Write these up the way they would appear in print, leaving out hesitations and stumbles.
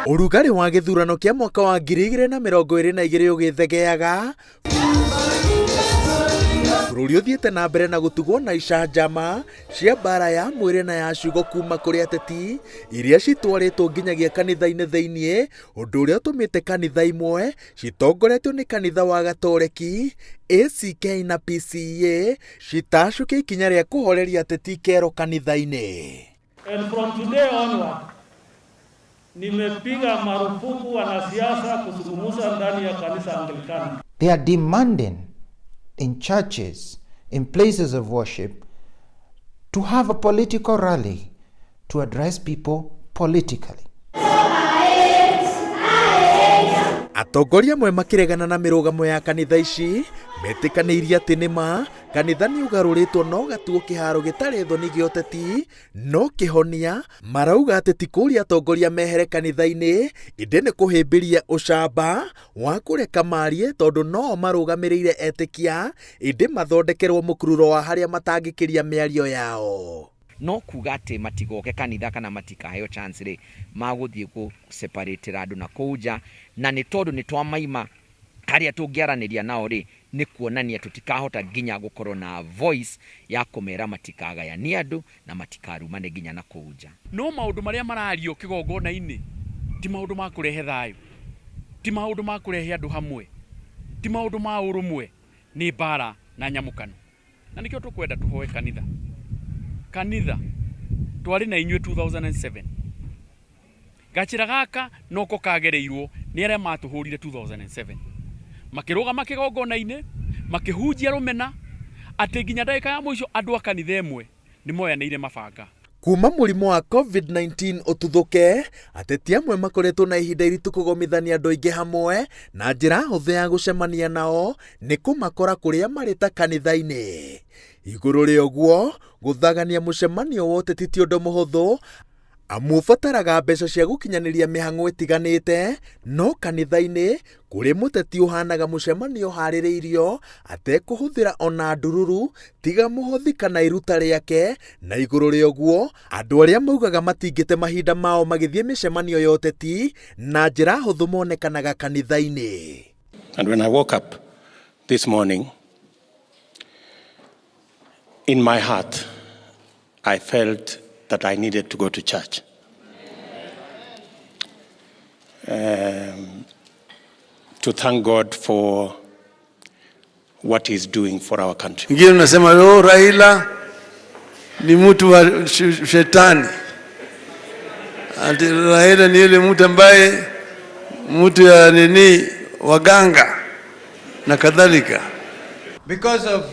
Ũrugarĩ wa gĩthurano kĩa mwaka wa 2022 ũgĩthegeaga, bũrũri ũthiĩte na mbere na gũtugwo na icanjama cia mbara ya mwĩrĩ na ya ciugo kuma kũrĩ ateti iria citwarĩtwo nginyagia kanitha-inĩ thĩiniĩ, ũndũ ũrĩa ũtũmĩte kanitha imwe citongoretio nĩ kanitha wa Gatoreki, ACK na PCEA citacũkia ikinya rĩa kũhoreria ateti kero kanitha-inĩ. And from today onward, nimepiga marufuku wanasiasa kuzungumza ndani ya kanisa Anglikana. They are demanding in churches, in places of worship, to have a political rally to address people politically. Atongoria amwe makĩregana na mĩrũgamo ya kanitha ici, metĩkanĩirie atĩ nĩma kanitha nĩ ũgarũrĩtwo no gatuo kĩharo gĩtarĩ thoni gĩa ũteti no kĩhonia. Marauga atĩ ti kũria atongoria mehere kanitha-inĩ, ĩndĩ nĩ kũhĩmbĩria ũcamba wa kũreka marie tondũ no marũgamĩrĩire etĩkia, ĩndĩ mathondekerwo mũkururo wa harĩa matangĩkĩria mĩario yao. No kuga atĩ matigoke kanitha kana matikaheo chance rĩ magũthiĩ gũseparatĩra andũ na kũnja, na nĩ tondũ nĩ twamaima harĩa tũngĩaranĩria nao rĩ nĩ kuonania tũtikahota nginya gũkorwo na voice ya kũmera matikagayania andũ na matikarumane nginya na kũnja. No maũndũ marĩa marario kĩgongona-inĩ ti maũndũ ma kũrehe thayũ, ti maũndũ ma kũrehe andũ hamwe, ti maũndũ ma ũrũmwe, nĩ mbara na nyamũkano. Na nĩkĩo tũkwenda tũhoe kanitha twarĩ na inyuĩ 2007, gachĩra gaka noko kagereirwo nĩ arĩa matũhũrire 2007, makĩrũgama kĩgongona-inĩ makĩhunjia rũmena atĩ nginya ndagĩka ya mũico andũ a kanitha ĩmwe nĩ moyanĩire mabanga. Kuma mũrimũ wa COVID-19 ũtuthũke, ateti amwe makoretwo na ihinda iritũ kũgomithania andũ aingĩ hamwe na njĩra hũthũ ya gũcemania nao nĩ kũmakora kũrĩa marĩ ta kanitha-inĩ. Igũrũ rĩa ũguo, gũthagania mũcemanio wa ũteti ti ũndũ mũhũthũ, amu ũbataraga mbeca cia gũkinyanĩria mĩhang'o ĩtiganĩte, no kanitha-inĩ kũrĩ mũteti ũhanaga mũcemanio harĩrĩirio atekũhũthĩra ona ndururu tiga mũhothi kana iruta rĩake. Na igũrũ rĩa ũguo, andũ arĩa maugaga matingĩte mahinda mao magĩthiĩ mĩcemanio ya ũteti na njĩra hũthũ monekanaga kanitha-inĩ. And when I woke up this morning, in my heart, I felt that I needed to go to church. To thank God for what He's doing for our country. Ngine nasema Raila ni mtu wa shetani. Ati Raila ni yule mtu ambaye mtu ya nini waganga na kadhalika. Because of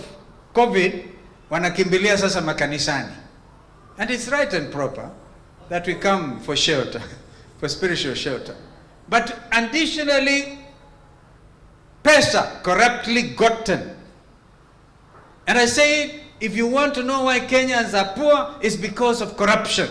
COVID wanakimbilia sasa makanisani. And it's right and proper that we come for shelter, for spiritual shelter. But additionally, pesa corruptly gotten. And I say, if you want to know why Kenyans are poor, it's because of corruption.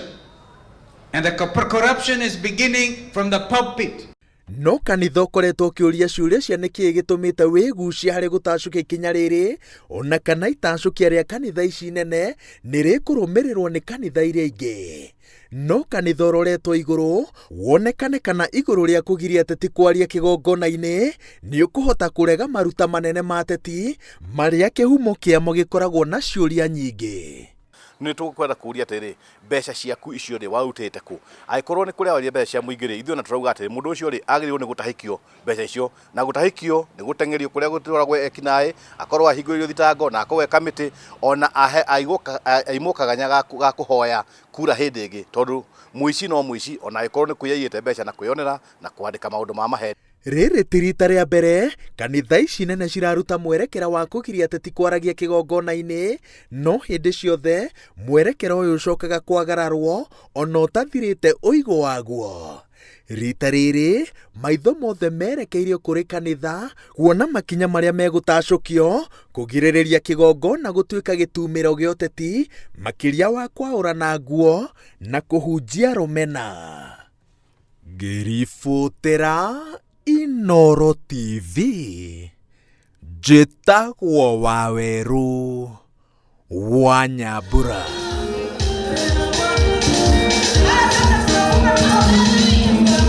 And the corruption is beginning from the pulpit. No kanitha ũkoretwo ũkĩũria ciũria cia nĩkĩĩ gĩtũmĩte wĩgucia harĩ gũtacũkia ikinya rĩrĩ, ona kana itacũkia rĩa kanitha ici nene nĩ rĩkũrũmĩrĩrwo nĩ kanitha iria ingĩ. No kanitha ũroretwo igũrũ wonekane kana igũrũ rĩa kũgiria ateti kwaria kĩgongona-inĩ nĩ ũkũhota kũrega maruta manene ma ateti marĩa kĩhumo kĩamo gĩkoragwo na ciũria nyingĩ. Nĩ tũkwenda kũria atĩrĩ mbeca ciaku icio rĩ warutĩte kũ? Angĩkorwo nĩ kũrĩa waria mbeca cia mũingĩ rĩ, ithuĩ na tũrauga atĩrĩ mũndũ ũcio rĩ agĩrĩirwo nĩ gũtahĩkio mbeca icio, na gũtahĩkio nĩ gũteng'erio kũrĩa gũtwaragwo ekinaĩ, akorwo ahingũrĩrio thitango na akorwo kamĩtĩ, ona aimwo kanya ga kũhoya kura hĩndĩ ĩngĩ, tondũ mũici no mũici ona angĩkorwo nĩ kwĩyaiyĩte mbeca na kwĩyonera na kwandĩka maũndũ ma maheni. Rĩrĩ ti rita rĩa mbere kanitha ici nene ciraruta mwerekera wa kũgiria ateti kwaragia kĩgongona-inĩ, no hĩndĩ ciothe mwerekera ũyũ ũcokaga kwagararwo ona ũtathirĩte ũigũ waguo. Rita rĩrĩ maitho mothe merekeirio kũrĩ kanitha kuona makinya marĩa megũtacũkio kũgirĩrĩria kĩgongona gũtuĩka gĩtumĩro gĩa ũteti, makĩria wa kwaũrana nguo na kũhunjia rũmena. Ngĩribotera Inooro TV, njĩtagwo Wawerũ wa Nyambura.